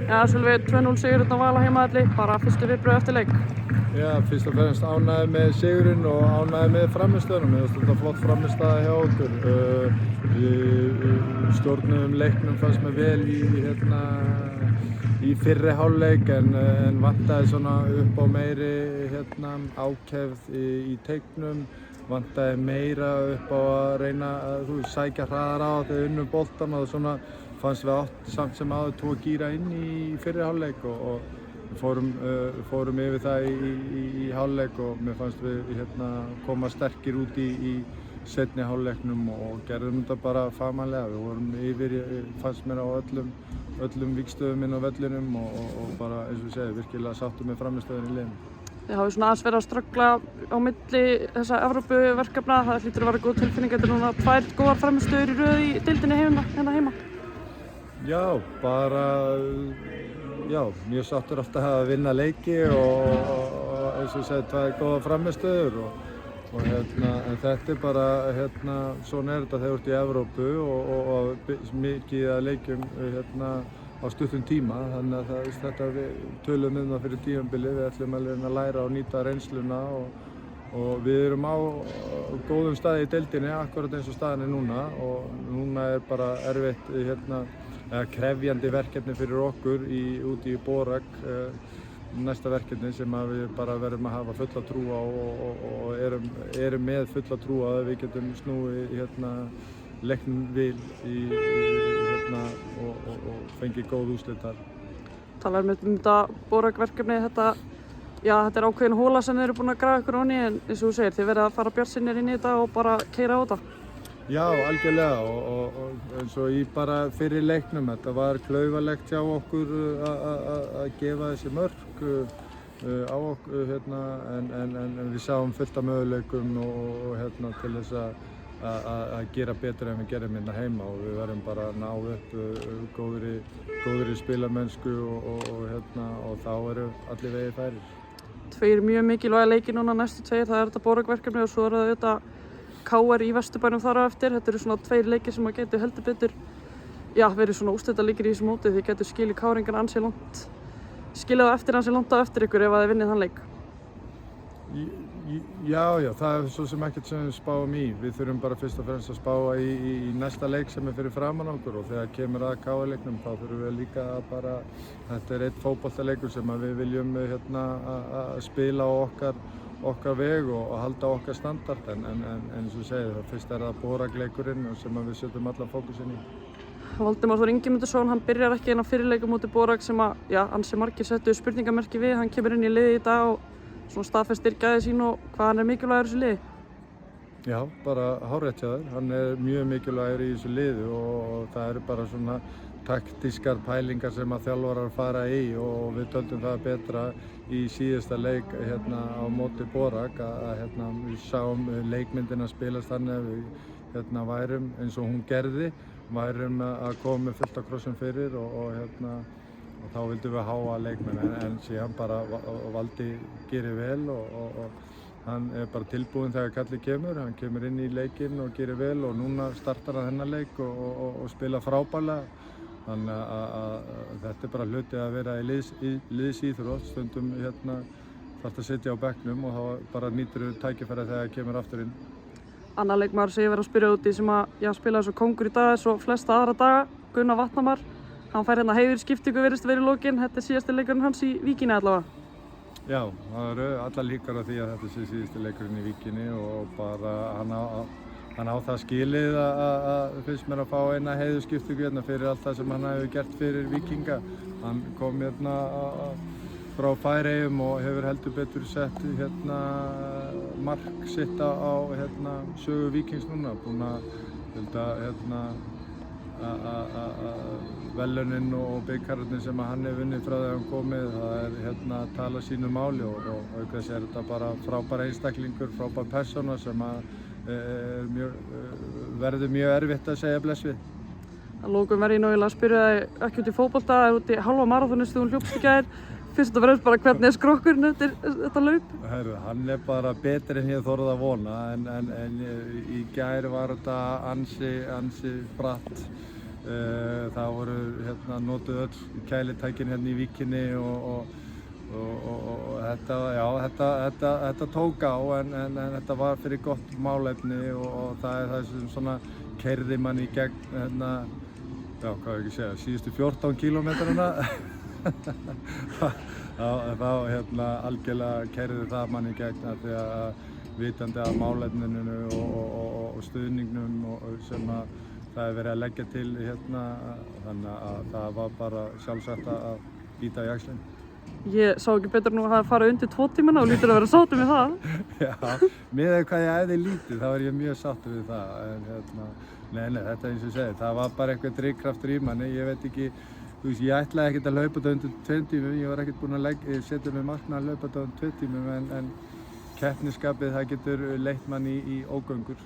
Já, Sölvi, 2-0 sigur á Val á heimavelli, bara fyrstu viðbrögð eftir leik. Já, fyrst og fremst ánægður með sigurinn og ánægður með frammistöðuna. Mér finnst þetta flott frammistaða hjá okkur. Við stjórnuðum leiknum fannst mér vel í fyrri hálfleik en vantaði svona upp á meiri ákefð í teignum. Vantaði meira upp á að reyna að sækja hraðar á þegar við unnum boltann og svona fannst við átt samt sem áður 2 gíra inn í fyrri hálfleik og fórum yfir það í hálfleik og mér fannst við koma sterkir út í seinni hálfleiknum og gerðum þetta bara fagmannlega. Við vorum yfir, fannst mér á öllum vígstöðum inn á vellinum og bara eins og ég segi, virkilega sáttum með frammistöðunni í liðinu. Þið hafið svona aðeins verið að ströggla á milli þessa Evrópuverkefna. Það hlýtur að vera góð tilfinning. Þetta er núna 2 góðar frammistöður í röð í deildinni hérna heima. Já, mjög sáttur alltaf að vinna leiki og eins og ég segi 2 góðar frammistöður en þetta er bara svona er þetta þegar þú ert í Evrópu og mikið að leikjum á stuttum tíma, þannig að þetta við tölum það fyrir tímabilið. Við ætlum að læra og nýta reynsluna og við erum á góðum staði í deildinni akkurat eins og staðan er núna og núna er bara erfitt krefjandi verkefni fyrir okkur úti í Borag, næsta verkefni sem við bara verðum að hafa fulla trú á og erum með fulla trú á að við getum snúið leiknum vil og fengið góð úrslit þar. Talaðu um þetta Borag-verkefni, þetta er ákveðin hóla sem þið eru búin að grafa ykkur ofan í en eins og þú segir, þið verðið að fara bjartsýnir inn í þetta og bara keyra á þetta. Já, algjörlega og eins og í bara fyrir leiknum, þetta var klaufalegt hjá okkur að gefa þessi mörk á okkur en við sáum fullt af möguleikum og til þess að gera betur en við gerum hérna heima og við verðum bara að ná upp góðri spilamennsku og þá eru allir vegir færir. 2 mjög mikilvæga leikir núna næstu 2, það er þetta Borag-verkefni og svo er þetta KR í Vesturbænum þar á eftir. Þetta eru svona 2 leikir sem að gætu heldur betur verið svona úrslitaleikir í þessu móti. Þið gætu skilið KR-ingar ansi langt, skilið á eftir ykkur ef þið vinnið þann leik. Já, það er svo sem ekkert sem við spáum í. Við þurfum bara fyrst og fremst að spá í næsta leik sem er fyrir framan okkur og þegar kemur að KR-leiknum þá þurfum við líka að bara, þetta er 1 fótboltaleikur sem við viljum að spila á okkar veg og halda okkar standard en eins og segið, fyrst er það Borag-leikurinn sem við setjum allan fókusinn í. Valdimar Þór Ingimundarson, hann byrjar ekki inn á fyrirleikum móti Borag sem ansi margir settu spurningamerki við. Hann kemur inn í liðið í dag og svona staðfestir gæði sín og hvað hann er mikilvægur í þessu liði. Já, bara hárrétt hjá þér. Hann er mjög mikilvægur í þessu liði og það eru bara svona taktískar pælingar sem að þjálfarar fara í og við töldum það betra í síðasta leik á móti Borag að við sáum leikmyndina spilast þannig að við værum eins og hún gerði, værum að koma með fullt af krossum fyrir og þá vildum við háa leikmenn en síðan bara Valdi gerir vel og hann er bara tilbúinn þegar kallið kemur. Hann kemur inn í leikinn og gerir vel og núna startar hann þennan leik og spila frábærlega. Þannig að þetta er bara hluti að vera í liðsíþrótt. Stundum þarftu að sitja á bekknum og þá bara nýtur tækifæri þegar kemur aftur inn. Annar leikmaður sem ég verið að spyrja úti sem að spila eins og kóngur í dag eins og flesta aðra daga, Gunnar Vatnamar. Hann fær heiðursskiptingu virðist verið í lokin. Þetta er síðasti leikurinn hans í Víkinni allavega. Já, það eru allar líkur á því að þetta sé síðasti leikurinn í Víkinni og bara hann á það skilið að finnst mér að fá eina heiðursskiptingu fyrir allt það sem hann hefur gert fyrir Víkinga. Hann kom frá Færeyjum og hefur heldur betur sett mark sitt á sögu Víkings núna. Búinn að verðlaunin og bikararnir sem hann hefur vunnið frá þegar hann komið, það er tala sínu máli og auk þess er þetta bara frábær einstaklingur, frábær persóna sem verður mjög erfitt að segja bless við. Að lokum verð ég náttúrulega að spyrja þig ekki út í fótbolta, út í halva maraþonið sem þú hljópst í gær. Fyrst og fremst bara hvernig er skrokkurinn eftir þetta hlaup? Hann er bara betri en ég þorði að vona en í gær var þetta ansi bratt Það voru notuð öll kælitækin hérna í Víkinni og þetta tók á en þetta var fyrir gott málefni og það er það sem svona keyrði mann í gegn hvað ég ekki segja, síðustu 14 kílómetrana þá algjörlega keyrði það mann í gegn af því að vitandi af málefninu og stuðningnum sem að það er verið að leggja til þannig að það var bara sjálfsagt að bíta í jaxlinn. Ég sá ekki betur nú að hafa farið undir 2 tímana og lítur að vera sáttur með það. Já, miðað hvað ég æfði lítið þá er ég mjög sáttur við það en þetta eins og ég segi, það var bara eitthvað drifkraftur í manni, ég veit ekki, þú veist, ég ætlaði ekkert að hlaupa þetta undir 2 tímum, ég var ekkert búinn að setja mig markmið að hlaupa þetta undir 2 tímum en keppnisskapið það getur leitt mann í ógöngur.